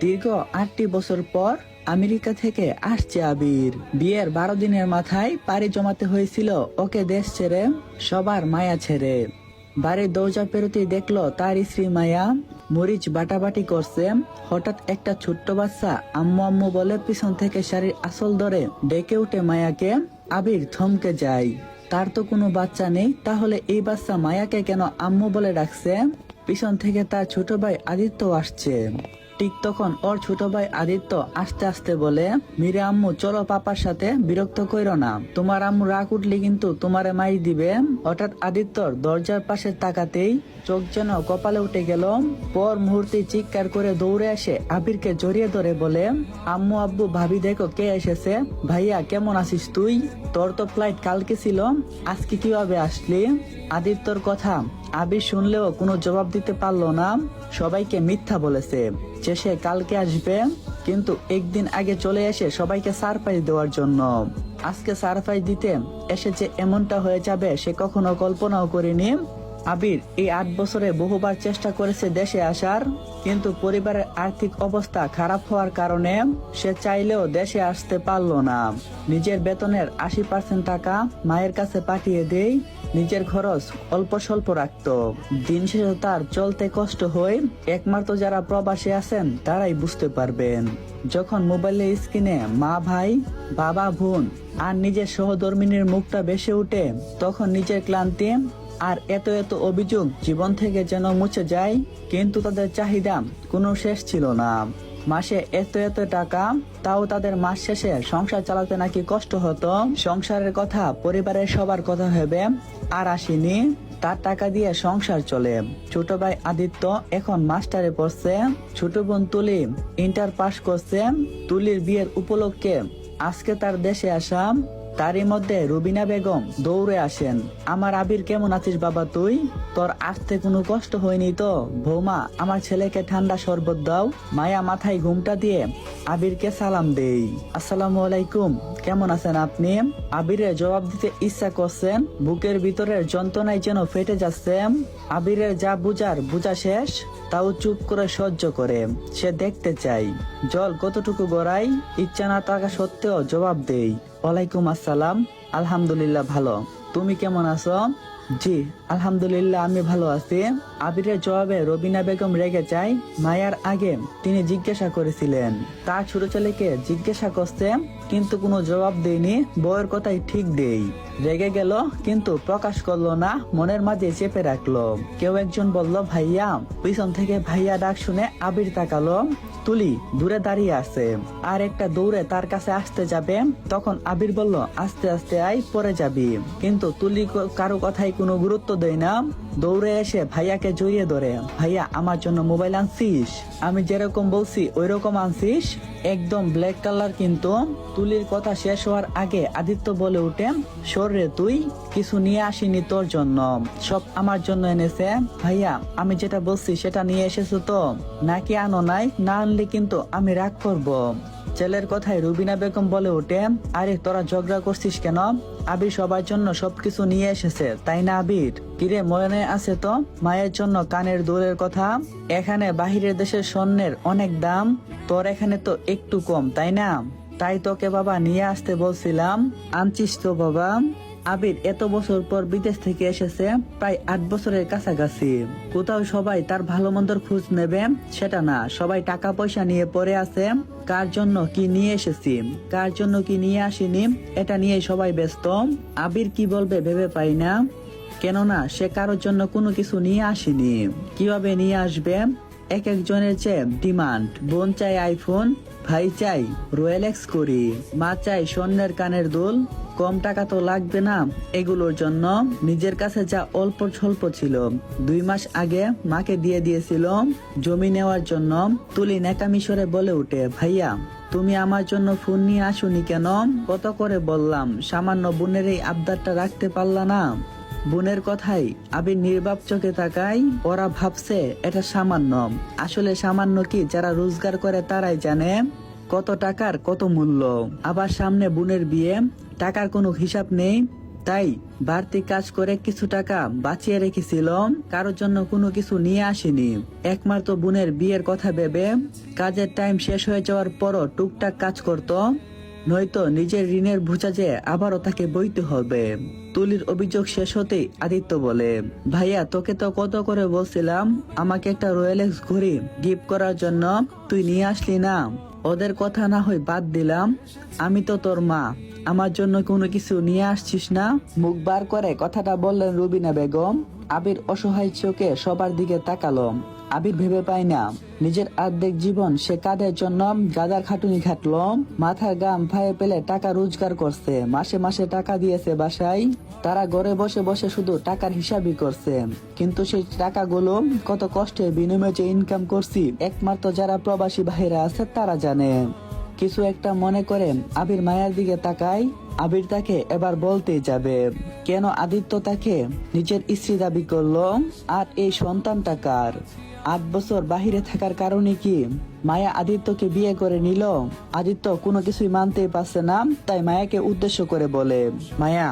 দীর্ঘ 8টি বছর পর আমেরিকা থেকে আসছে আবির। বিয়ের 12 দিনের মাথায় পাড়ি জমাতে হয়েছিল ওকে দেশ ছেড়ে, সবার মায়া ছেড়ে। বাড়ির দরজা পেরোতেই দেখলো তার স্ত্রী মায়া মরিচ বাটাবাটি করছে। হঠাৎ একটা ছোট্ট বাচ্চা আম্মু আম্মু বলে পিছন থেকে শাড়ির আঁচল ধরে ডেকে উঠে মায়াকে। আবির থমকে যায়। তার তো কোনো বাচ্চা নেই, তাহলে এই বাচ্চা মায়াকে কেন আম্মু বলে ডাকছে? পিছন থেকে তার ছোট ভাই আদিত্য আসছে। ঠিক তখন ওর ছোট ভাই আদিত্য আস্তে আস্তে বলে, মিরে আম্মু চলো পাপার সাথে, বিরক্ত কইরো না, তোমার আম্মু রাগ উঠলে কিন্তু তোমারে মাই দিবে। হঠাৎ আদিত্যর দরজার পাশে তাকাতেই চোখ যেন কপালে উঠে গেল। পর মুহূর্তে চিৎকার করে দৌড়ে এসে আবিরকে জড়িয়ে ধরে বলে, আম্মু আব্বু ভাবি দেখো কে এসেছে। ভাইয়া কেমন আছিস তুই? তোর তো ফ্লাইট কালকে ছিল, আজকে কিভাবে আসলি? আদিত্যর কথা আবির শুনলেও কোনো জবাব দিতে পারলো না। সবাইকে মিথ্যা বলেছে যে সে কালকে আসবে, কিন্তু একদিন আগে চলে এসে সবাইকে সারপ্রাইজ দেওয়ার জন্য। আজকে সারপ্রাইজ দিতে এসে যে এমনটা হয়ে যাবে সে কখনো কল্পনাও করেনি। আবির এই 8 বছরে বহুবার চেষ্টা করেছে দেশে আসার, কিন্তু পরিবারের আর্থিক অবস্থা খারাপ হওয়ার কারণে সে চাইলেও দেশে আসতে পারলো না। নিজের বেতনের 80% টাকা মায়ের কাছে পাঠিয়ে দেয়, নিজের খরচ অল্প স্বল্প রাখত। দিন শেষে তার চলতে কষ্ট হয়, একমাত্র যারা প্রবাসী আছেন তারাই বুঝতে পারবেন। যখন মোবাইলের স্ক্রিনে মা ভাই বাবা বোন আর নিজের সহধর্মিনীর মুখটা ভেসে উঠে, তখন নিজের ক্লান্তি আর এত এত অভিযোগ জীবন থেকে যেন মুছে যায়। কিন্তু তাদের চাহিদা কোনো শেষ ছিল না। মাসে এত এত টাকা, তাও তাদের মাস শেষে সংসার চালাতে নাকি কষ্ট হতো। সংসারের কথা পরিবারের সবার কথা ভেবে আর আসেনি। তার টাকা দিয়ে সংসার চলে। ছোট ভাই আদিত্য এখন মাস্টারে পড়ছে, ছোট বোন তুলি ইন্টার পাস করছে। তুলির বিয়ের উপলক্ষে আজকে তার দেশে আসা। তারই মধ্যে রুবিনা বেগম দৌড়ে আসেন, আমার আবির কেমন আছিস বাবা তুই? তোর আসতে কোনো কষ্ট হয়নি তো? বৌমা আমার ছেলেকে ঠান্ডা শরবত দাও। মায়া মাথায় ঘুমটা দিয়ে আবিরকে সালাম দেই, আসসালামু আলাইকুম, কেমন আছেন আপনি? আবিরের জবাব দিতে ইচ্ছা করছেন, বুকের ভিতরের যন্ত্রণায় যেন ফেটে যাচ্ছে। আবিরের যা বুঝা শেষ, তাও চুপ করে সহ্য করে। সে দেখতে চাই জল কতটুকু গড়াই। ইচ্ছা না থাকা সত্ত্বেও জবাব দেই, ওয়ালাইকুম আসসালাম, আলহামদুলিল্লাহ ভালো, তুমি কেমন আছো? জি আলহামদুলিল্লাহ আমি ভালো আছি। আবিরের জবাবে রবিনা বেগম রেগে যায়। মায়ার আগে তিনি জিজ্ঞাসা করেছিলেন, তার ছোট ছেলেকে জিজ্ঞাসা করছে, কিন্তু কোনো জবাব দেয়নি। বউয়ের কথাই ঠিক দেই। রেগে গেল কিন্তু প্রকাশ করলো না, মনের মাঝে চেপে রাখলো। কেউ একজন বলল ভাইয়া। পিছন থেকে ভাইয়া ডাক শুনে আবির তাকালো। তুলি দূরে দাঁড়িয়ে আছে, আর একটা দৌড়ে তার কাছে আসতে যাবে। তখন আবির বলল, আস্তে আস্তে আয়, পরে যাবি। কিন্তু তুলি কারো কথাই কোনো গুরুত্ব দেয় না। দৌড়ে এসে ভাইয়াকে জড়িয়ে ধরে, ভাইয়া আমার জন্য মোবাইল আনছিস? আমি যেরকম বলছি ওই রকম আনছিস? একদম ব্ল্যাক কালার কিন্তু। তুলির কথা শেষ হওয়ার আগে আদিত্য বলে উঠে, সর রে তুই, কিছু নিয়ে আসিনি তোর জন্য, সব আমার জন্য এনেছে। ভাইয়া আমি যেটা বলছি সেটা নিয়ে এসেছো তো, নাকি আনো নাই? না আনলে কিন্তু আমি রাগ করব। ছেলের কথায় রুবিনা বেগম বলে ওঠে, আরে তোরা ঝগড়া করছিস কেন? আবির সবার জন্য সবকিছু নিয়ে এসেছে, তাই না আবির? কিরে মনে আছে তো মায়ের জন্য কানের দুলের কথা? এখানে বাহিরের দেশের স্বর্ণের অনেক দাম, তোর এখানে তো একটু কম, তাই না? তাই তোকে বাবা নিয়ে আসতে বলছিলাম, আনছিস তো বাবা? আবির এত বছর পর বিদেশ থেকে এসেছে, প্রায় 8 বছরের কাছাকাছি। কোথাও সবাই তার ভালো মন্দর খোঁজ নেবে সেটা না, সবাই টাকা পয়সা নিয়ে পড়ে আছে। কার জন্য কি নিয়ে এসেছি, কার জন্য কি নিয়ে আসিনি, এটা নিয়ে সবাই ব্যস্ত। আবির কি বলবে ভেবে পাই না, কেননা সে কারোর জন্য কোনো কিছু নিয়ে আসেনি। কিভাবে নিয়ে আসবে? এক একজনের চেয়ে ডিমান্ড। বোন চাই আইফোন, ভাই চাই রয়্যাল এক্স করি, মা চাই স্বর্ণের কানের দুল। কম টাকা তো লাগবে না এগুলোর জন্য। নিজের কাছে যা অল্প স্বল্প ছিল 2 মাস আগে মাকে দিয়ে দিয়েছিল জমি নেওয়ার জন্য। তুলি নেকামিশরে বলে উঠে, ভাইয়া তুমি আমার জন্য ফোন নিয়ে আসুনি কেন? কত করে বললাম, সামান্য বোনের এই আবদারটা রাখতে পারলা না? বোনের কথাই আবির নির্বাক চোখে তাকাই। ওরা ভাবছে এটা সামান্য, আসলে সামান্য কি যারা রোজগার করে তারাই জানে কত টাকার কত মূল্য। আবার সামনে বোনের বিয়ে, টাকার কোনো হিসাব নেই। তাই বাড়তি কাজ করে কিছু টাকা বাঁচিয়ে রেখেছিলাম, কারোর জন্য কোনো কিছু নিয়ে আসিনি। একমাত্র বোনের বিয়ের কথা ভেবে কাজের টাইম শেষ হয়ে যাওয়ার পরও টুকটাক কাজ করতো, নয়তো নিজের ঋণের বোঝা যে আবারও তাকে বইতে হবে। তুলির অভিযোগ শেষ হতেই আদিত্য বলে, ভাইয়া তোকে তো কত করে বলছিলাম আমাকে একটা রয়্যালেক্স ঘড়ি গিফট করার জন্য, তুই নিয়ে আসলি না। ওদের কথা না হয় বাদ দিলাম, আমি তো তোর মা, আমার জন্য কোনো কিছু নিয়ে আসছিস না? মুখ বার করে কথাটা বললেন রুবিনা বেগম। আবির অসহায় চোখে সবার দিকে তাকালো। আবির ভেবে পায় না নিজের অর্ধেক জীবন সে কাদের জন্য গাদার খাটুনি খাটলো, মাথার গাম ফায়ে পেলে টাকা রোজগার করছে, মাসে মাসে টাকা দিয়েছে বাসায়, তারা ঘরে বসে বসে শুধু টাকার হিসাবই করছে। কিন্তু সেই টাকাগুলো কত কষ্টের বিনিময়ে যে ইনকাম করছি একমাত্র যারা প্রবাসী ভাইরা আছে তারা জানে। কিছু একটা মনে করে আবির মায়ের দিকে তাকায়। আবির তাকে এবার বলতেই যাবে কেন আদিত্য তাকে নিজের স্ত্রী দাবি করলো, আর এই সন্তানটা কার? 8 বছর বাহিরে থাকার কারণে কি মায়া আদিত্যকে বিয়ে করে নিল? আদিত্য কোনো কিছুই মানতেই পারছে না, তাই মায়াকে উদ্দেশ্য করে বলে, মায়া